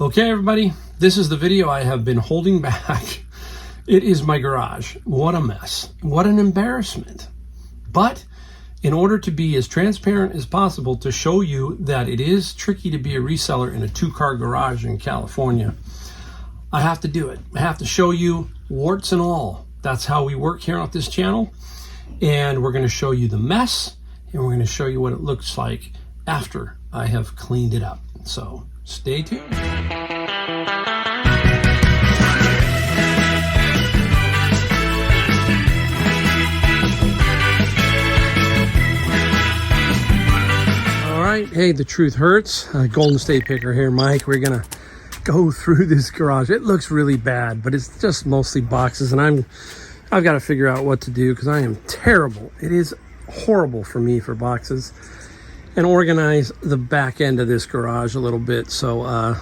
Okay, everybody, this is the video I have been holding back. It is my garage. What a mess. What an embarrassment. But in order to be as transparent as possible to show you that it is tricky to be a reseller in a two-car garage in California, I have to do it. I have to show you warts and all. That's how we work here on this channel. And we're going to show you the mess, and we're going to show you what it looks like after I have cleaned it up. So stay tuned. All right, hey, the truth hurts. Golden State Picker here, Mike. We're gonna go through this garage. It looks really bad, but it's just mostly boxes, and I've got to figure out what to do because I am terrible. It is horrible for me for boxes. And organize the back end of this garage a little bit. So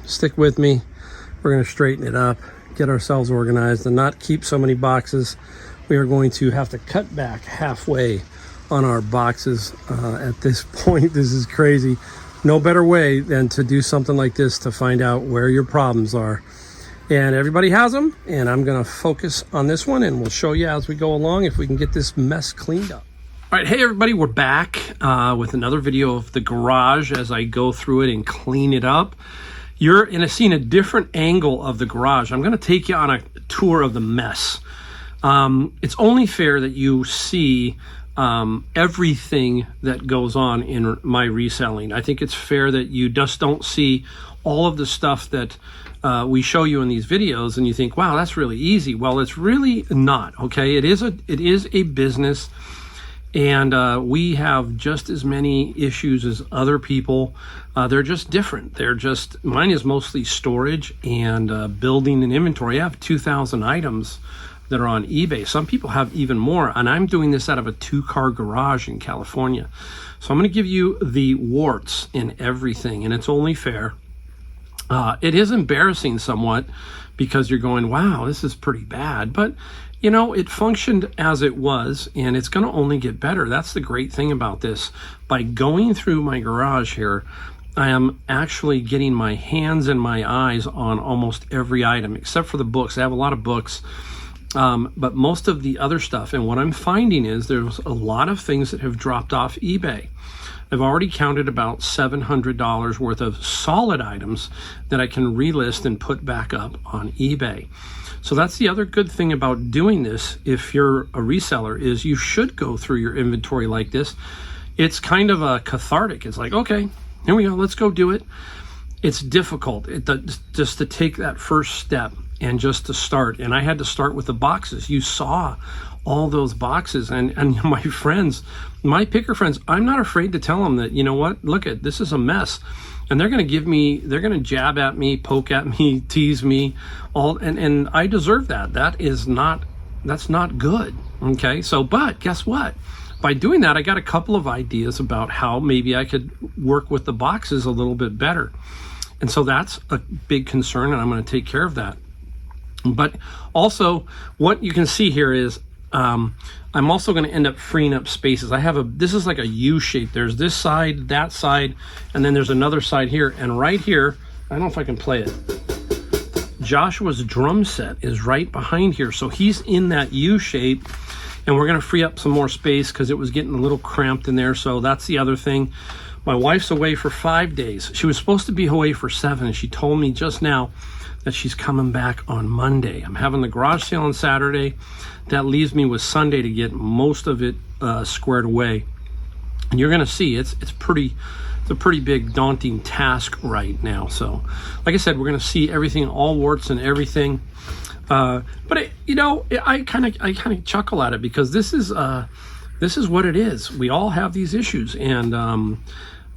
stick with me. We're going to straighten it up, get ourselves organized, and not keep so many boxes. We are going to have to cut back halfway on our boxes at this point. This is crazy. No better way than to do something like this to find out where your problems are. And everybody has them, and I'm going to focus on this one, and we'll show you as we go along if we can get this mess cleaned up. All right, hey everybody, we're back with another video of the garage as I go through it and clean it up. You're seeing a different angle of the garage. I'm going to take you on a tour of the mess. It's only fair that you see everything that goes on in my reselling. I think it's fair that you just don't see all of the stuff that we show you in these videos and you think, wow, that's really easy. Well, it's really not, okay? It is a business. And we have just as many issues as other people. They're just different. Mine is mostly storage and building an inventory. I have 2,000 items that are on eBay. Some people have even more, and I'm doing this out of a two-car garage in California. So I'm going to give you the warts in everything, and it's only fair. It is embarrassing somewhat because you're going, wow, this is pretty bad. But you know, it functioned as it was, and it's going to only get better. That's the great thing about this. By going through my garage here, I am actually getting my hands and my eyes on almost every item, except for the books. I have a lot of books, but most of the other stuff. And what I'm finding is there's a lot of things that have dropped off eBay. I've already counted about $700 worth of solid items that I can relist and put back up on eBay. So that's the other good thing about doing this if you're a reseller is you should go through your inventory like this. It's kind of a cathartic. It's like, okay, here we go, let's go do it. It's difficult just to take that first step and just to start. And I had to start with the boxes. You saw all those boxes and my friends, my picker friends, I'm not afraid to tell them that, you know what, look at, this is a mess. And they're going to jab at me, poke at me, tease me, and I deserve that. That's not good. Okay. So, but guess what? By doing that, I got a couple of ideas about how maybe I could work with the boxes a little bit better. And so that's a big concern, and I'm going to take care of that. But also what you can see here is, I'm also going to end up freeing up spaces. This is like a U shape. There's this side, that side, and then there's another side here. And right here, I don't know if I can play it. Joshua's drum set is right behind here. So he's in that U shape, and we're going to free up some more space because it was getting a little cramped in there. So that's the other thing. My wife's away for 5 days. She was supposed to be away for 7. And she told me just now that she's coming back on Monday. I'm having the garage sale on Saturday. That leaves me with Sunday to get most of it squared away. And you're gonna see it's a pretty big daunting task right now. So like I said, we're gonna see everything, all warts and everything. But I kind of chuckle at it because this is what it is. We all have these issues, and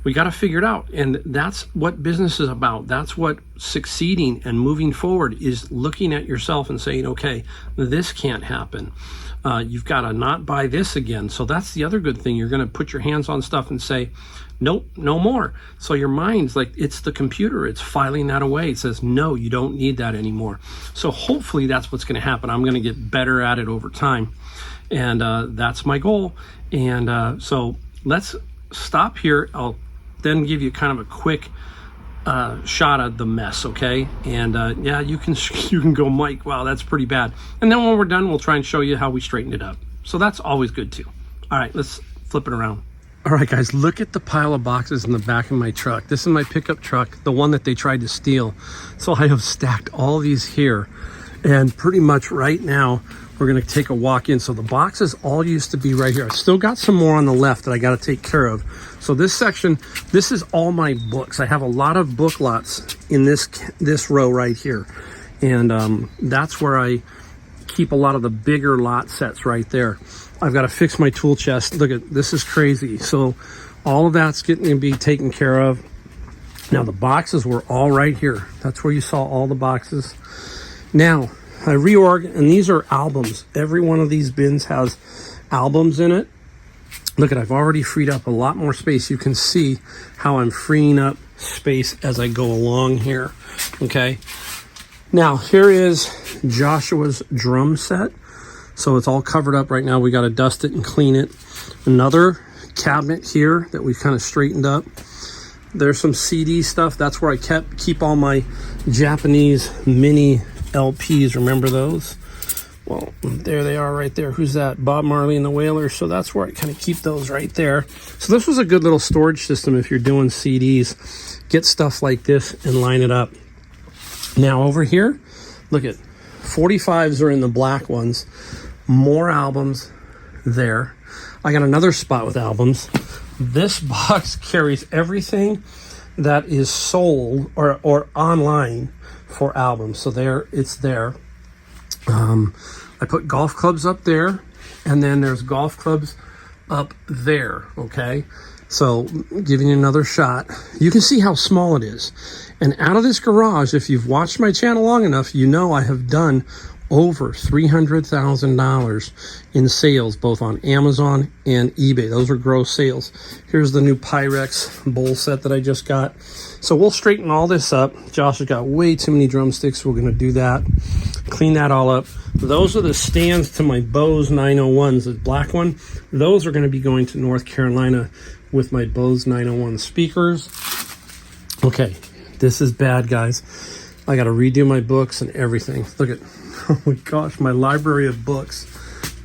we got to figure it out. And that's what business is about. That's what succeeding and moving forward is, looking at yourself and saying, okay, this can't happen. You've got to not buy this again. So that's the other good thing. You're going to put your hands on stuff and say, nope, no more. So your mind's like, it's the computer. It's filing that away. It says, no, you don't need that anymore. So hopefully that's what's going to happen. I'm going to get better at it over time. And that's my goal. And so let's stop here. I'll then give you kind of a quick shot of the mess, okay? And yeah, you can go, Mike, wow, that's pretty bad. And then when we're done, we'll try and show you how we straightened it up. So that's always good too. All right, let's flip it around. All right, guys, look at the pile of boxes in the back of my truck. This is my pickup truck, the one that they tried to steal. So I have stacked all these here. And pretty much right now, we're gonna take a walk in. So the boxes all used to be right here. I've still got some more on the left that I gotta take care of. So this section, this is all my books. I have a lot of book lots in this row right here. And that's where I keep a lot of the bigger lot sets right there. I've got to fix my tool chest. Look at this, is crazy. So all of that's getting to be taken care of. Now the boxes were all right here. That's where you saw all the boxes. Now I reorganized, and these are albums. Every one of these bins has albums in it. Look at, I've already freed up a lot more space. You can see how I'm freeing up space as I go along here. Okay. Now here is Joshua's drum set. So it's all covered up right now. We got to dust it and clean it. Another cabinet here that we kind of straightened up. There's some CD stuff. That's where I keep all my Japanese mini LPs. Remember those? Well, there they are right there. Who's that? Bob Marley and the Wailers. So that's where I kind of keep those right there. So this was a good little storage system if you're doing CDs. Get stuff like this and line it up. Now over here, look at 45s are in the black ones. More albums there. I got another spot with albums. This box carries everything that is sold or online for albums. So there, it's there. I put golf clubs up there, and then there's golf clubs up there, okay? So giving you another shot. You can see how small it is. And out of this garage, if you've watched my channel long enough, you know I have done over $300,000 in sales, both on Amazon and eBay. Those are gross sales. Here's the new Pyrex bowl set that I just got. So we'll straighten all this up. Josh has got way too many drumsticks. We're gonna do that. Clean that all up. Those are the stands to my Bose 901s, the black one. Those are gonna be going to North Carolina with my Bose 901 speakers. Okay, this is bad, guys. I gotta redo my books and everything. Look at, oh my gosh, my library of books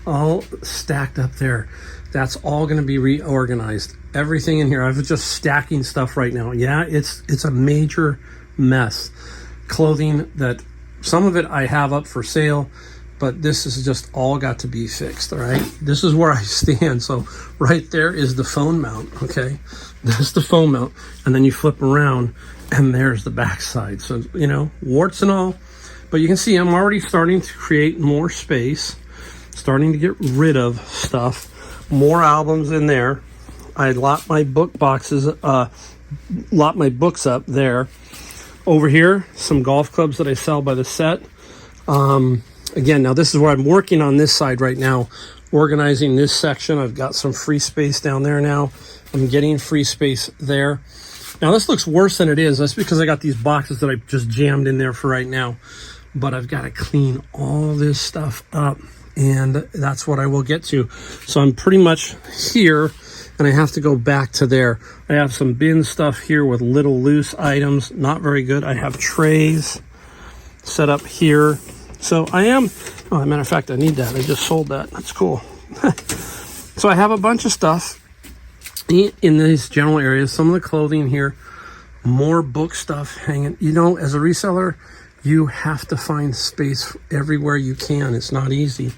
all stacked up there. That's all going to be reorganized. Everything in here, I was just stacking stuff right now. Yeah, it's a major mess. Clothing that, some of it I have up for sale, but this is just all got to be fixed, all right? This is where I stand. So right there is the phone mount, okay? That's the phone mount. And then you flip around and there's the backside. So, you know, warts and all. But you can see I'm already starting to create more space, starting to get rid of stuff. More albums in there. I lot my book boxes, lot my books up there. Over here, some golf clubs that I sell by the set. Again, now this is where I'm working on this side right now, organizing this section. I've got some free space down there now. I'm getting free space there. Now this looks worse than it is. That's because I got these boxes that I just jammed in there for right now. But I've got to clean all this stuff up, and that's what I will get to. So I'm pretty much here, and I have to go back to there. I have some bin stuff here with little loose items, not very good. I have trays set up here. So I am, oh, as a matter of fact, I need that. I just sold that. That's cool. So I have a bunch of stuff in these general areas. Some of the clothing here, more book stuff hanging. You know, as a reseller, you have to find space everywhere you can. It's not easy.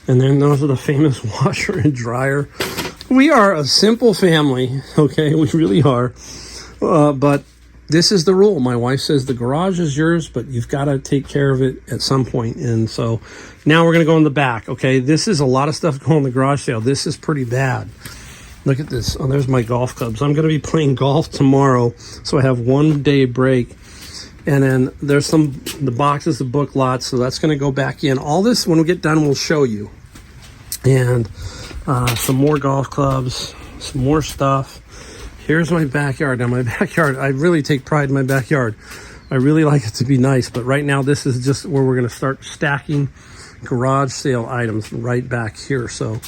And then those are the famous washer and dryer. We are a simple family, okay? We really are. But this is the rule. My wife says the garage is yours, but you've got to take care of it at some point. And so now we're going to go in the back, okay? This is a lot of stuff going in the garage sale. This is pretty bad. Look at this. Oh, there's my golf clubs. I'm going to be playing golf tomorrow, so I have 1 day break. And then there's the boxes of book lots, so that's going to go back in. All this, when we get done, we'll show you. And some more golf clubs, some more stuff. Here's my backyard. Now, my backyard, I really take pride in my backyard. I really like it to be nice, but right now this is just where we're going to start stacking garage sale items right back here. So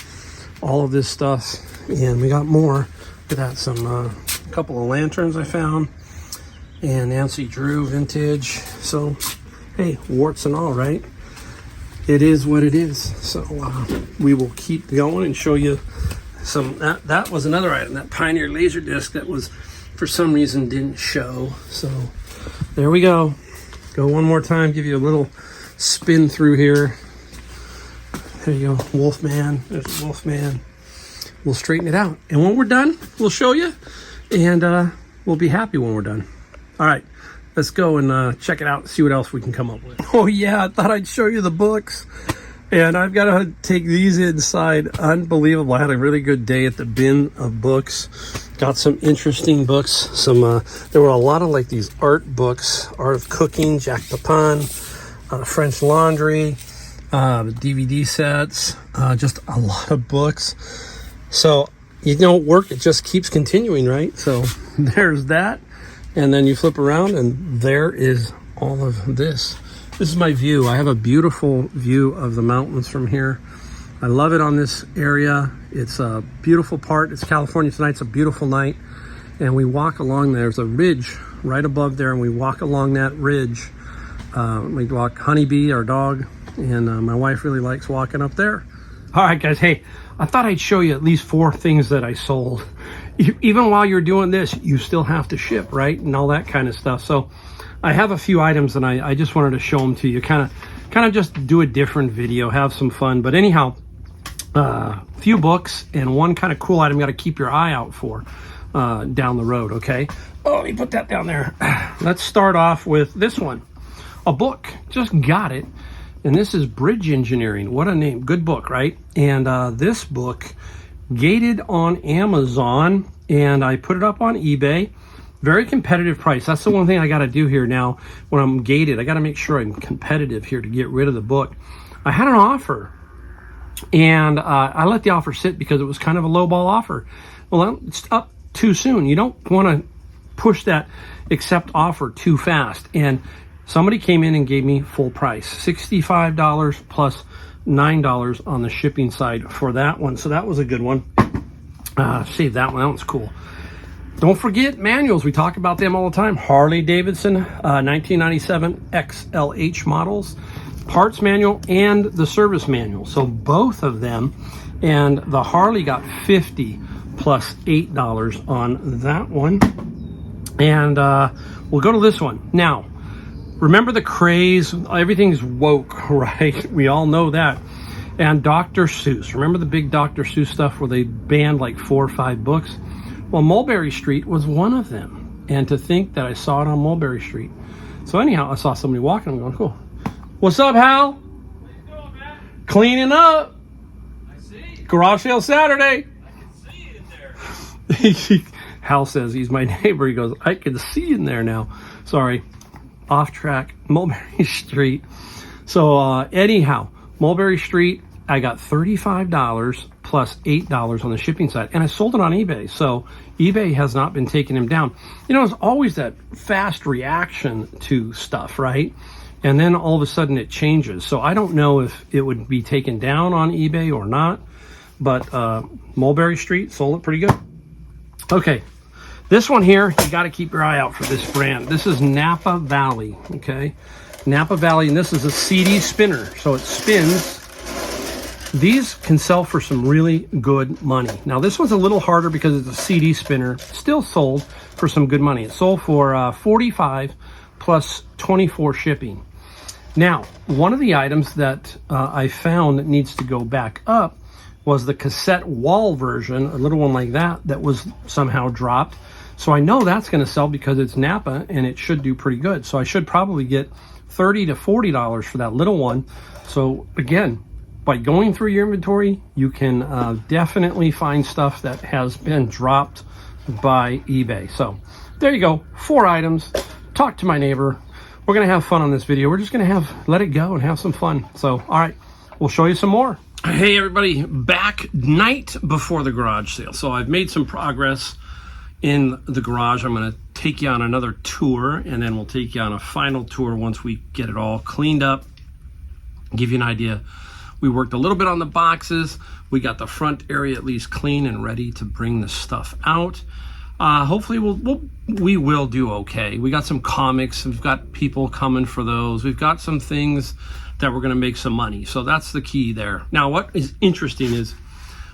all of this stuff, and we got more. We got some couple of lanterns I found. and Nancy Drew vintage. So, hey, warts and all, right? It is what it is. So we will keep going and show you some. That was another item, that Pioneer laser disc that was, for some reason, didn't show. So there we go. Go one more time, give you a little spin through here. There you go, Wolfman. There's Wolfman. We'll straighten it out, and when we're done, we'll show you, and we'll be happy when we're done. All right, let's go and check it out and see what else we can come up with. Oh yeah, I thought I'd show you the books, and I've got to take these inside. Unbelievable. I had a really good day at the bin of books. Got some interesting books. Some there were a lot of like these art books, Art of Cooking, Jack Pepin, French Laundry, DVD sets, just a lot of books. So, you know, work, it just keeps continuing, right? So there's that. And then you flip around and there is all of this. This is my view. I have a beautiful view of the mountains from here. I love it on this area. It's a beautiful part. It's California tonight. It's a beautiful night. And we walk along, there's a ridge right above there, and we walk along that ridge. We walk Honeybee, our dog, and my wife really likes walking up there. All right, guys. Hey, I thought I'd show you at least 4 things that I sold. Even while you're doing this, you still have to ship, right? And all that kind of stuff. So I have a few items, and I just wanted to show them to you. Kind of just do a different video, have some fun. But anyhow, a few books and one kind of cool item you got to keep your eye out for down the road, okay? Oh, let me put that down there. Let's start off with this one. A book. Just got it. And this is Bridge Engineering. What a name. Good book, right? And this book, gated on Amazon, and I put it up on eBay. Very competitive price. That's the one thing I got to do here now when I'm gated. I got to make sure I'm competitive here to get rid of the book. I had an offer, and I let the offer sit because it was kind of a lowball offer. Well, it's up too soon. You don't want to push that accept offer too fast. And somebody came in and gave me full price, $65 plus $9 on the shipping side for that one. So that was a good one. Save that one. That one's cool. Don't forget manuals. We talk about them all the time. Harley Davidson 1997 XLH models, parts manual and the service manual. So both of them. And the Harley got $50 plus $8 on that one. And we'll go to this one. Now, remember the craze? Everything's woke, right? We all know that. And Dr. Seuss. Remember the big Dr. Seuss stuff where they banned like 4 or 5 books? Well, Mulberry Street was one of them. And to think that I saw it on Mulberry Street. So anyhow, I saw somebody walking. I'm going, cool. What's up, Hal? How you doing, man? Cleaning up. I see. Garage sale Saturday. I can see you in there. Hal says he's my neighbor. He goes, I can see you in there now. Sorry. Off track. Mulberry Street. So anyhow, Mulberry Street, I got $35 plus $8 on the shipping side, and I sold it on eBay. So eBay has not been taking him down. You know, it's always that fast reaction to stuff, right? And then all of a sudden it changes. So I don't know if it would be taken down on eBay or not, but Mulberry Street sold it pretty good. Okay, this one here, you got to keep your eye out for this brand. This is Napa Valley, okay? Napa Valley, and this is a CD spinner, so it spins. These can sell for some really good money. Now, this one's a little harder because it's a CD spinner. Still sold for some good money. It sold for $45 plus $24 shipping. Now, one of the items that I found that needs to go back up was the cassette wall version, a little one like that, that was somehow dropped. So I know that's going to sell because it's Napa and it should do pretty good. So I should probably get $30 to $40 for that little one. So again, by going through your inventory, you can definitely find stuff that has been dropped by eBay. So there you go, 4 items. Talk to my neighbor. We're going to have fun on this video. We're just going to let it go and have some fun. So, all right, we'll show you some more. Hey everybody, back night before the garage sale. So I've made some progress in the garage. I'm going to take you on another tour, and then we'll take you on a final tour once we get it all cleaned up. Give you an idea. We worked a little bit on the boxes. We got the front area at least clean and ready to bring the stuff out. Hopefully we will do okay. We got some comics. We've got people coming for those. We've got some things that we're going to make some money. So that's the key there. Now, what is interesting is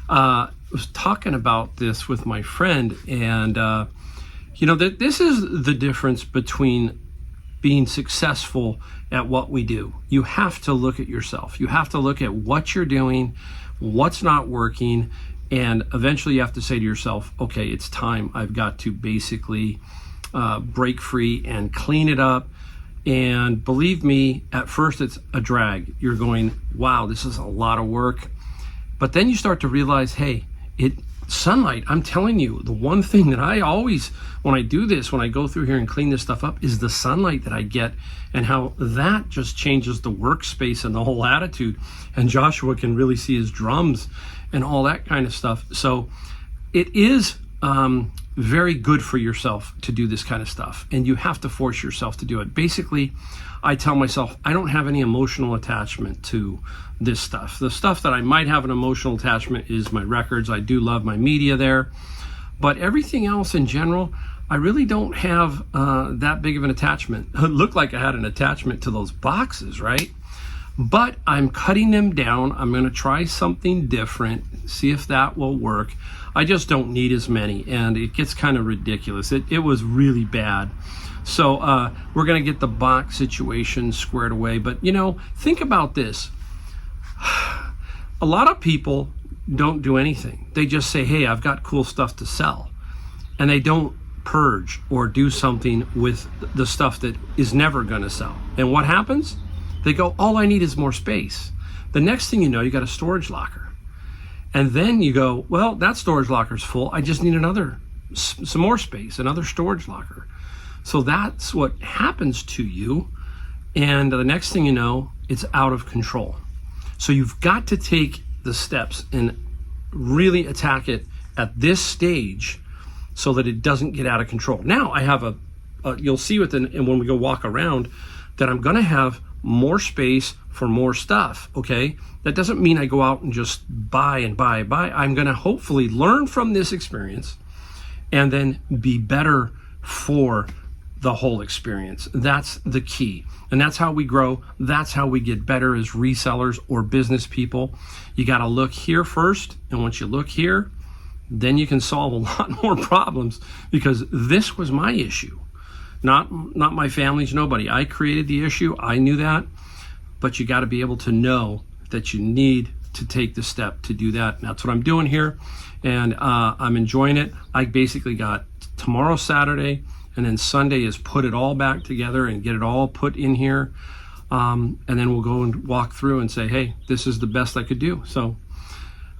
I was talking about this with my friend, and that this is the difference between being successful at what we do. You have to look at yourself. You have to look at what you're doing, what's not working, and eventually you have to say to yourself, okay, it's time. I've got to basically break free and clean it up. And believe me, at first it's a drag. You're going, wow, this is a lot of work. But then you start to realize, hey, sunlight, I'm telling you, the one thing that I always, when I do this, when I go through here and clean this stuff up, is the sunlight that I get, and how that just changes the workspace and the whole attitude. And Joshua can really see his drums and all that kind of stuff. So it is very good for yourself to do this kind of stuff, and you have to force yourself to do it. Basically, I tell myself I don't have any emotional attachment to this stuff. The stuff that I might have an emotional attachment is my records. I do love my media there, but everything else in general, I really don't have that big of an attachment. It looked like I had an attachment to those boxes, right? But I'm cutting them down. I'm going to try something different, see if that will work. I just don't need as many, and it gets kind of ridiculous. It was really bad. So we're going to get the box situation squared away. But, think about this. A lot of people don't do anything. They just say, hey, I've got cool stuff to sell. And they don't purge or do something with the stuff that is never going to sell. And what happens? They go, all I need is more space. The next thing you know, you got a storage locker. And then you go, well, that storage locker's full. I just need some more space, another storage locker. So that's what happens to you. And the next thing you know, it's out of control. So you've got to take the steps and really attack it at this stage so that it doesn't get out of control. Now I have you'll see and when we go walk around, that I'm going to have more space for more stuff. Okay. That doesn't mean I go out and just buy and buy. I'm going to hopefully learn from this experience and then be better for the whole experience. That's the key. And that's how we grow. That's how we get better as resellers or business people. You got to look here first. And once you look here, then you can solve a lot more problems, because this was my issue. Not my family's, nobody. I created the issue. I knew that. But you got to be able to know that you need to take the step to do that. And that's what I'm doing here. And I'm enjoying it. I basically got tomorrow, Saturday, and then Sunday is put it all back together and get it all put in here. And then we'll go and walk through and say, hey, this is the best I could do. So,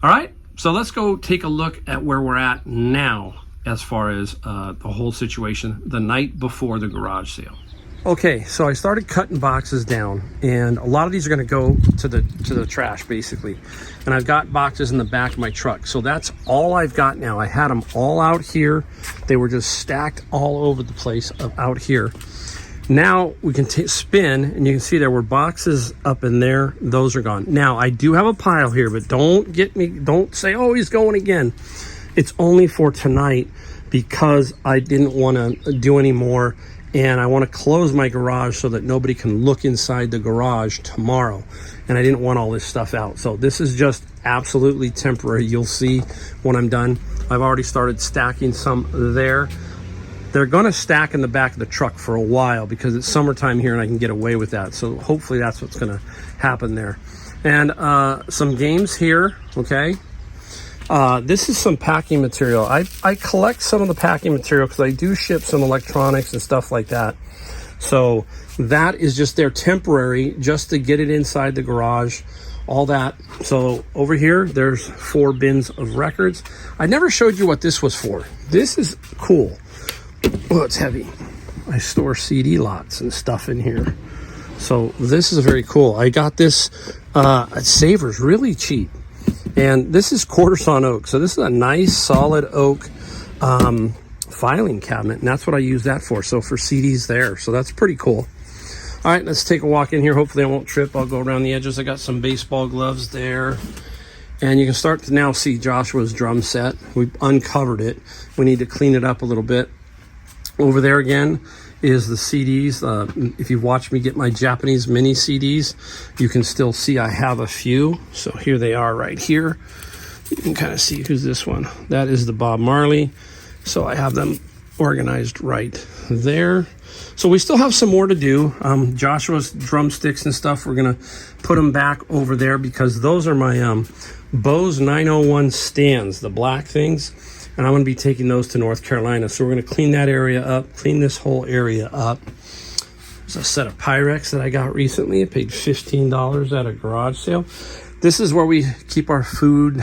all right. So let's go take a look at where we're at now as far as the whole situation the night before the garage sale. Okay, so I started cutting boxes down, and a lot of these are going to go to the trash, basically. And I've got boxes in the back of my truck, so that's all I've got now. I had them all out here. They were just stacked all over the place out here. Now we can spin, and you can see there were boxes up in there. Those are gone. Now I do have a pile here, but don't say, oh, he's going again. It's only for tonight, because I didn't want to do any more. And I want to close my garage so that nobody can look inside the garage tomorrow. And I didn't want all this stuff out. So this is just absolutely temporary. You'll see when I'm done. I've already started stacking some there. They're going to stack in the back of the truck for a while because it's summertime here and I can get away with that. So hopefully that's what's going to happen there. And some games here, okay? This is some packing material. I collect some of the packing material because I do ship some electronics and stuff like that. So that is just there temporary, just to get it inside the garage, all that. So over here, there's 4 bins of records. I never showed you what this was for. This is cool. Oh, it's heavy. I store CD lots and stuff in here. So this is very cool. I got this at Savers really cheap. And this is quarter-sawn oak. So this is a nice solid oak filing cabinet. And that's what I use that for. So for CDs there. So that's pretty cool. All right, let's take a walk in here. Hopefully I won't trip. I'll go around the edges. I got some baseball gloves there. And you can start to now see Joshua's drum set. We uncovered it. We need to clean it up a little bit. Over there again is the CDs. If you've watched me get my Japanese mini CDs, you can still see I have a few. So here they are right here. You can kind of see who's this one. That is the Bob Marley. So I have them organized right there. So we still have some more to do. Joshua's drumsticks and stuff, we're gonna put them back over there because those are my Bose 901 stands, the black things, and I'm gonna be taking those to North Carolina. So we're gonna clean that area up, clean this whole area up. There's a set of Pyrex that I got recently. I paid $15 at a garage sale. This is where we keep our food,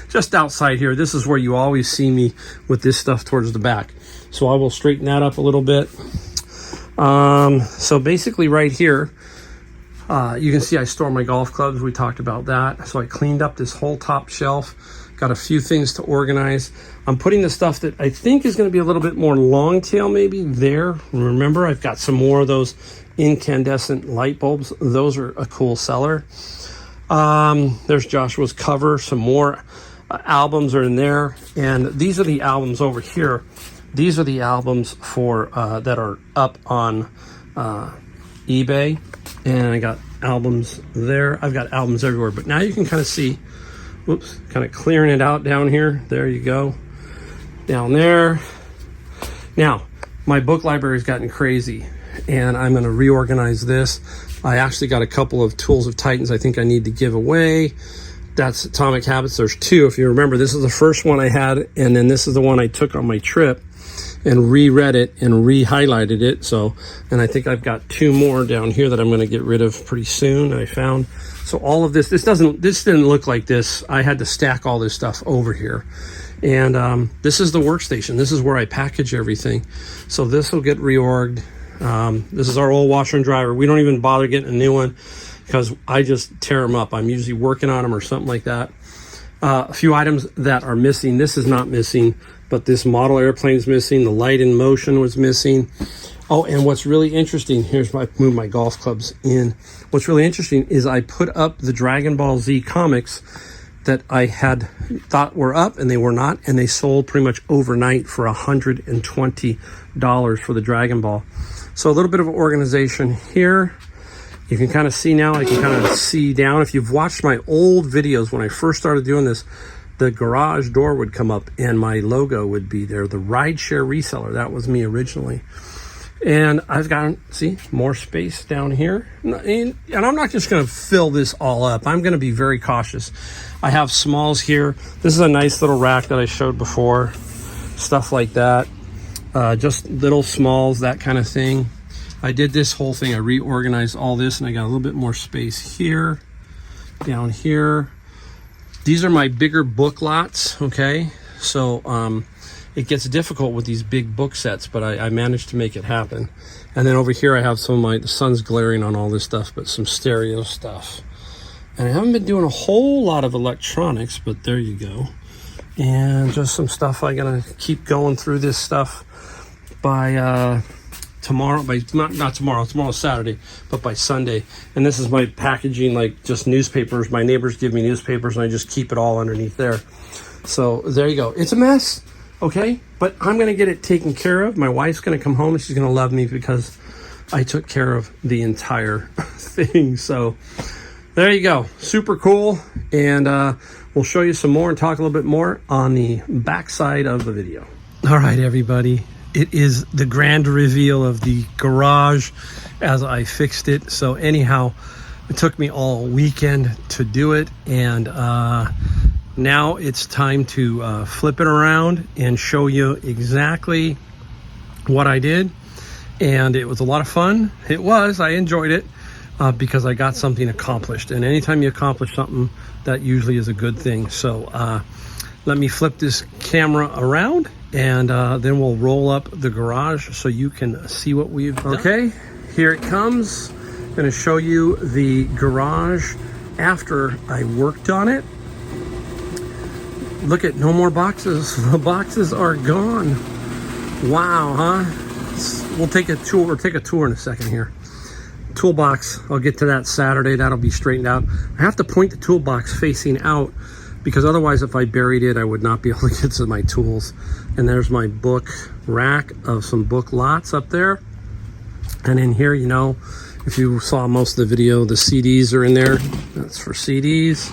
just outside here. This is where you always see me with this stuff towards the back. So I will straighten that up a little bit. So basically right here, you can see I store my golf clubs. We talked about that. So I cleaned up this whole top shelf, got a few things to organize. I'm putting the stuff that I think is going to be a little bit more long tail maybe there. Remember, I've got some more of those incandescent light bulbs. Those are a cool seller. There's Joshua's cover. Some more albums are in there. And these are the albums over here. These are the albums for that are up on eBay. And I got albums there. I've got albums everywhere. But now you can kind of see, whoops, kind of clearing it out down here. There you go. Down there. Now, my book library's gotten crazy. And I'm going to reorganize this. I actually got a couple of Tools of Titans I think I need to give away. That's Atomic Habits. There's two. If you remember, this is the first one I had, and then this is the one I took on my trip and reread it and re-highlighted it. So, and I think I've got two more down here that I'm going to get rid of pretty soon. I found. So all of this didn't look like this. I had to stack all this stuff over here. And this is the workstation. This is where I package everything. So this will get reorged. This is our old washer and dryer. We don't even bother getting a new one because I just tear them up. I'm usually working on them or something like that. A few items that are missing. This is not missing, but this model airplane is missing. The light in motion was missing. Oh, and what's really interesting, here's why I moved my golf clubs in. What's really interesting is I put up the Dragon Ball Z comics that I had thought were up, and they were not, and they sold pretty much overnight for $120 for the Dragon Ball. So a little bit of organization here. You can kind of see now, I can kind of see down. If you've watched my old videos when I first started doing this, the garage door would come up and my logo would be there. The rideshare reseller, that was me originally. And I've got, see, more space down here. And I'm not just going to fill this all up. I'm going to be very cautious. I have smalls here. This is a nice little rack that I showed before. Stuff like that. Just little smalls, that kind of thing. I did this whole thing. I reorganized all this and I got a little bit more space here, down here. These are my bigger book lots, okay? So it gets difficult with these big book sets, but I managed to make it happen. And then over here I have some of the sun's glaring on all this stuff, but some stereo stuff. And I haven't been doing a whole lot of electronics, but there you go. And just some stuff. I'm gonna keep going through this stuff by tomorrow, not tomorrow, tomorrow's Saturday, but by Sunday. And this is my packaging, like just newspapers. My neighbors give me newspapers and I just keep it all underneath there. So there you go. It's a mess, okay? But I'm gonna get it taken care of. My wife's gonna come home and she's gonna love me because I took care of the entire thing. So there you go, super cool. And we'll show you some more and talk a little bit more on the backside of the video. All right, everybody. It is the grand reveal of the garage as I fixed it. So anyhow, it took me all weekend to do it. And now it's time to flip it around and show you exactly what I did. And it was a lot of fun. It was, I enjoyed it because I got something accomplished. And anytime you accomplish something, that usually is a good thing. So let me flip this camera around and then we'll roll up the garage so you can see what we've done. Okay, here it comes. I'm gonna show you the garage after I worked on it. Look at no more boxes. The boxes are gone. Wow, huh? We'll take a tour, or take a tour in a second here. Toolbox, I'll get to that Saturday. That'll be straightened out. I have to point the toolbox facing out because otherwise if I buried it, I would not be able to get to my tools. And there's my book rack of some book lots up there. And in here, you know, if you saw most of the video, the CDs are in there. That's for CDs.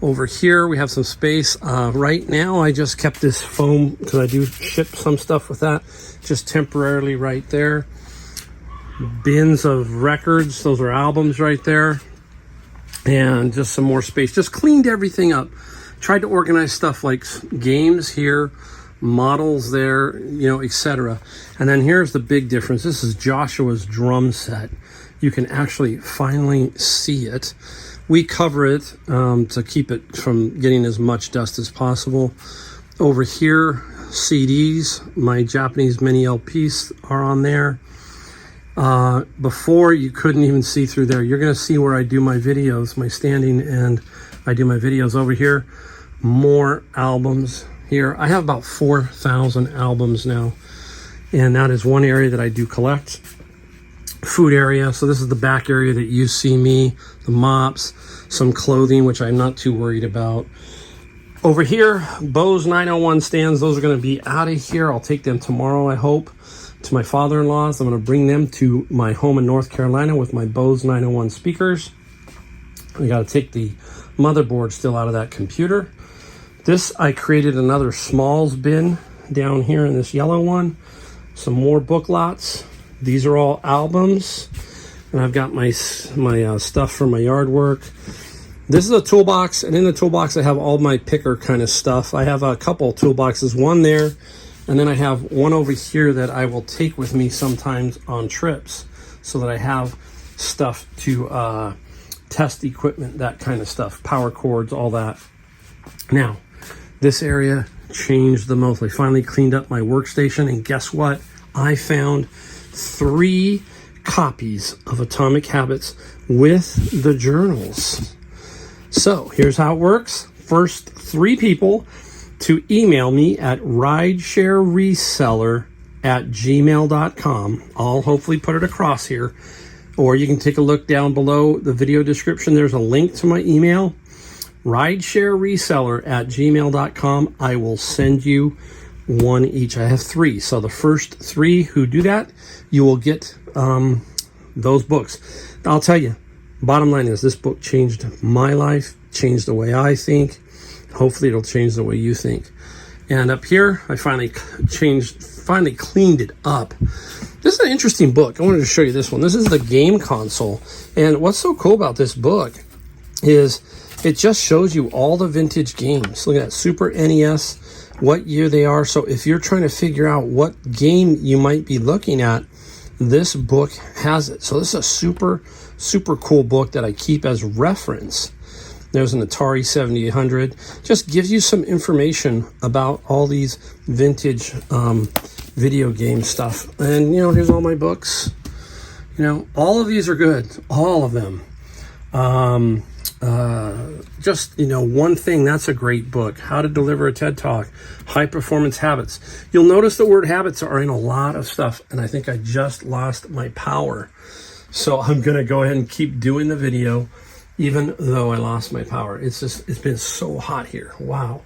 Over here, we have some space. Right now, I just kept this foam because I do ship some stuff with that, just temporarily right there. Bins of records, those are albums right there. And just some more space. Just cleaned everything up. Tried to organize stuff like games here, models there, you know, etc. And then here's the big difference. This is Joshua's drum set. You can actually finally see it. We cover it to keep it from getting as much dust as possible. Over here, CDs, my Japanese mini LPs are on there. Before, you couldn't even see through there. You're gonna see where I do my videos, my standing, and I do my videos. Over here, more albums here. I have about 4,000 albums now, and that is one area that I do collect. Food area, so this is the back area that you see me, the mops, some clothing, which I'm not too worried about. Over here, Bose 901 stands, those are going to be out of here. I'll take them tomorrow, I hope, to my father-in-law's. I'm going to bring them to my home in North Carolina with my Bose 901 speakers. We got to take the motherboard still out of that computer. This, I created another Smalls bin down here in this yellow one. Some more book lots. These are all albums, and I've got my stuff for my yard work. This is a toolbox, and in the toolbox I have all my picker kind of stuff. I have a couple toolboxes, one there, and then I have one over here that I will take with me sometimes on trips, so that I have stuff to test equipment, that kind of stuff, power cords, all that. Now, this area changed the most. I finally cleaned up my workstation, and guess what? I found 3 copies of Atomic Habits with the journals. So here's how it works. First 3 people to email me at ridesharereseller@gmail.com. I'll hopefully put it across here, or you can take a look down below the video description. There's a link to my email, ridesharereseller@gmail.com. I will send you one each. I have 3. So the first 3 who do that, you will get those books. I'll tell you, bottom line is this book changed my life, changed the way I think. Hopefully it'll change the way you think. And up here, I finally cleaned it up. This is an interesting book. I wanted to show you this one. This is the game console. And what's so cool about this book is it just shows you all the vintage games. Look at that, Super NES, what year they are. So if you're trying to figure out what game you might be looking at, this book has it. So this is a super, super cool book that I keep as reference. There's an Atari 7800. Just gives you some information about all these vintage video game stuff. And, you know, here's all my books. You know, all of these are good. All of them. Just, you know, one thing, that's a great book. How to Deliver a TED Talk. High Performance Habits. You'll notice the word habits are in a lot of stuff, and I think I just lost my power. So I'm going to go ahead and keep doing the video, even though I lost my power. It's been so hot here. Wow.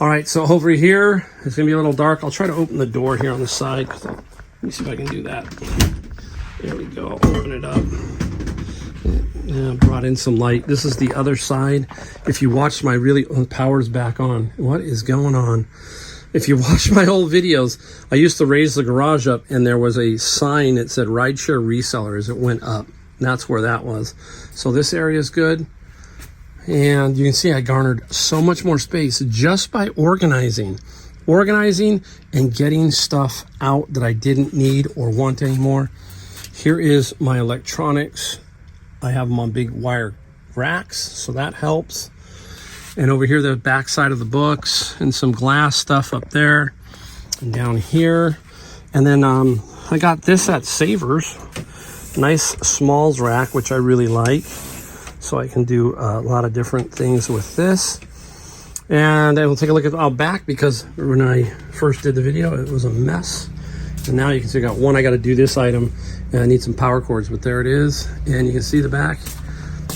All right, so over here, it's going to be a little dark. I'll try to open the door here on the side. Let me see if I can do that. There we go. I'll open it up. Yeah, brought in some light. This is the other side. If you watch my power's back on. What is going on? If you watch my old videos, I used to raise the garage up, and there was a sign that said Rideshare Reseller as it went up. And that's where that was. So this area is good. And you can see I garnered so much more space just by organizing and getting stuff out that I didn't need or want anymore. Here is my electronics. I have them on big wire racks, so that helps. And over here, the back side of the books and some glass stuff up there and down here. And then I got this at Savers. Nice Smalls rack, which I really like. So I can do a lot of different things with this. And I will take a look at the back, because when I first did the video, it was a mess. And now you can see I got one. I got to do this item, and I need some power cords, but there it is. And you can see the back.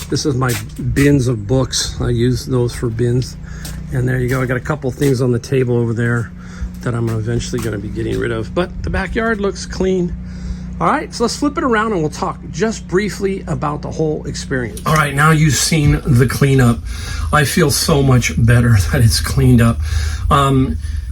This is my bins of books. I use those for bins. And there you go. I got a couple things on the table over there that I'm eventually going to be getting rid of. But the backyard looks clean. All right, so let's flip it around and we'll talk just briefly about the whole experience. All right, now you've seen the cleanup. I feel so much better that it's cleaned up.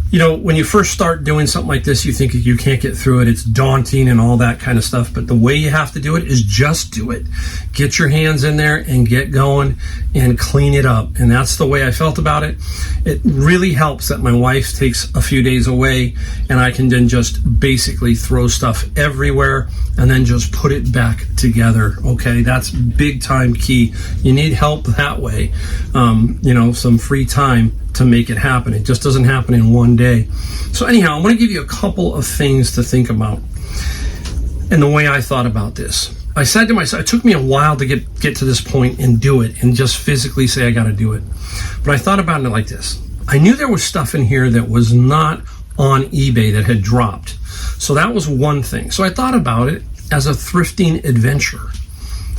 You know, when you first start doing something like this, you think you can't get through it. It's daunting and all that kind of stuff. But the way you have to do it is just do it. Get your hands in there and get going and clean it up. And that's the way I felt about it. It really helps that my wife takes a few days away and I can then just basically throw stuff everywhere and then just put it back together. Okay, that's big time key. You need help that way. You know, some free time to make it happen. It just doesn't happen in one day. So anyhow, I'm going to give you a couple of things to think about and the way I thought about this. I said to myself, it took me a while to get to this point and do it and just physically say I got to do it. But I thought about it like this. I knew there was stuff in here that was not on eBay that had dropped. So that was one thing. So I thought about it as a thrifting adventure.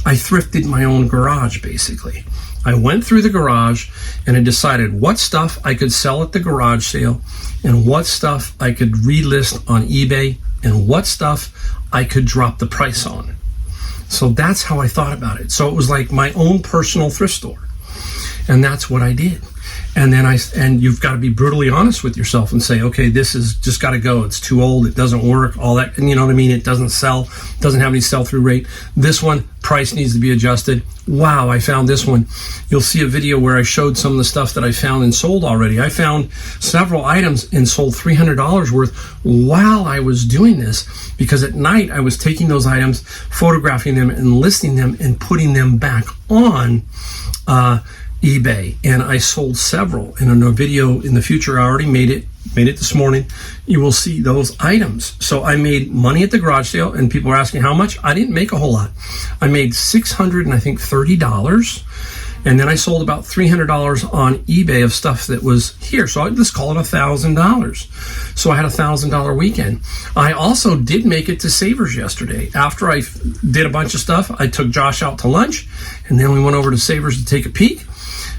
I thrifted my own garage, basically. I went through the garage and I decided what stuff I could sell at the garage sale and what stuff I could relist on eBay and what stuff I could drop the price on. So that's how I thought about it. So it was like my own personal thrift store. And that's what I did. And then you've got to be brutally honest with yourself and say, okay, this is just got to go. It's too old. It doesn't work. All that. And you know what I mean? It doesn't sell. Doesn't have any sell-through rate. This one, price needs to be adjusted. Wow, I found this one. You'll see a video where I showed some of the stuff that I found and sold already. I found several items and sold $300 worth while I was doing this, because at night I was taking those items, photographing them and listing them and putting them back on eBay, and I sold several. And in a video in the future, I already made it this morning, you will see those items. So I made money at the garage sale, and people were asking how much. I didn't make a whole lot. I made $630, and then I sold about $300 on eBay of stuff that was here. So let's call it $1,000. So I had a $1,000 weekend. I also did make it to Savers yesterday. After I did a bunch of stuff, I took Josh out to lunch, and then we went over to Savers to take a peek.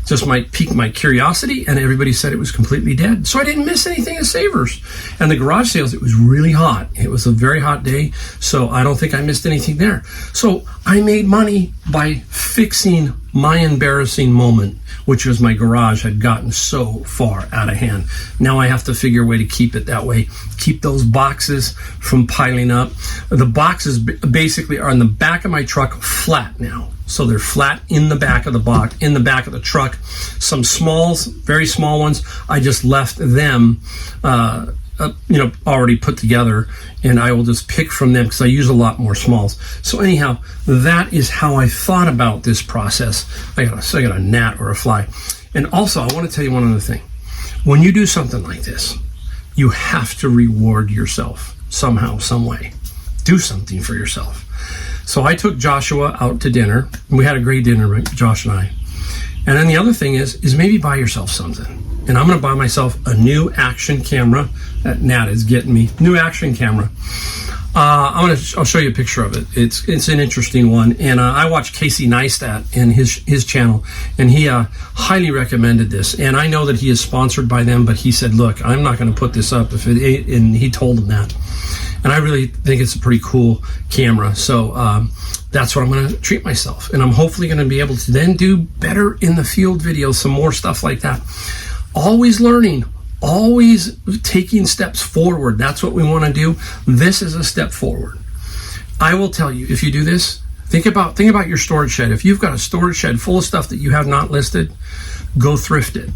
Just might pique my curiosity, and everybody said it was completely dead. So I didn't miss anything at Savers. And the garage sales, it was really hot. It was a very hot day, so I don't think I missed anything there. So I made money by fixing my embarrassing moment, which was my garage had gotten so far out of hand. Now I have to figure a way to keep it that way. Keep those boxes from piling up. The boxes basically are in the back of my truck flat now. So they're flat in the back of the box, in the back of the truck. Some smalls, very small ones, I just left them, already put together, and I will just pick from them because I use a lot more smalls. So anyhow, that is how I thought about this process. I got a gnat or a fly. And also, I want to tell you one other thing. When you do something like this, you have to reward yourself somehow, some way. Do something for yourself. So I took Joshua out to dinner. We had a great dinner, right, Josh and I. And then the other thing is maybe buy yourself something. And I'm going to buy myself a new action camera. That gnat is getting me. New action camera. I'll show you a picture of it. It's an interesting one. And I watched Casey Neistat in his channel, and he highly recommended this. And I know that he is sponsored by them, but he said, look, I'm not going to put this up if it ain't, and he told him that. And I really think it's a pretty cool camera. So that's what I'm going to treat myself. And I'm hopefully going to be able to then do better in the field videos, some more stuff like that. Always learning, always taking steps forward. That's what we want to do. This is a step forward. I will tell you, if you do this, think about your storage shed. If you've got a storage shed full of stuff that you have not listed, go thrift it.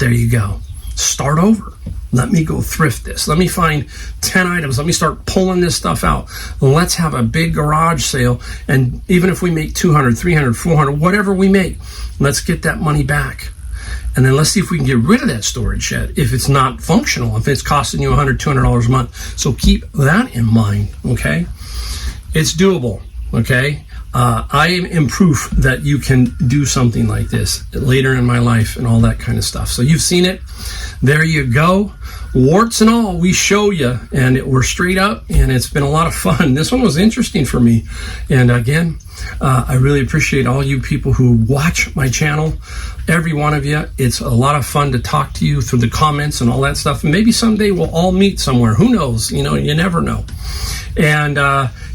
There you go. Start over. Let me go thrift this. Let me find 10 items. Let me start pulling this stuff out. Let's have a big garage sale. And even if we make 200, 300, 400, whatever we make, let's get that money back. And then let's see if we can get rid of that storage shed if it's not functional, if it's costing you $100, $200 a month. So keep that in mind, okay? It's doable, okay? I am proof that you can do something like this later in my life and all that kind of stuff. So you've seen it. There you go. Warts and all, we show you, and we're straight up, and it's been a lot of fun. This one was interesting for me. And again, I really appreciate all you people who watch my channel, every one of you. It's a lot of fun to talk to you through the comments and all that stuff. And maybe someday we'll all meet somewhere. Who knows? You know, you never know. And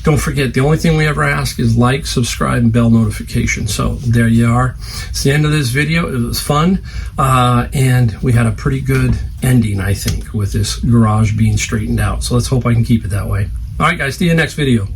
don't forget, the only thing we ever ask is like, subscribe, and bell notification. So there you are. It's the end of this video. It was fun. And we had a pretty good ending, I think, with this garage being straightened out. So let's hope I can keep it that way. All right, guys, see you next video.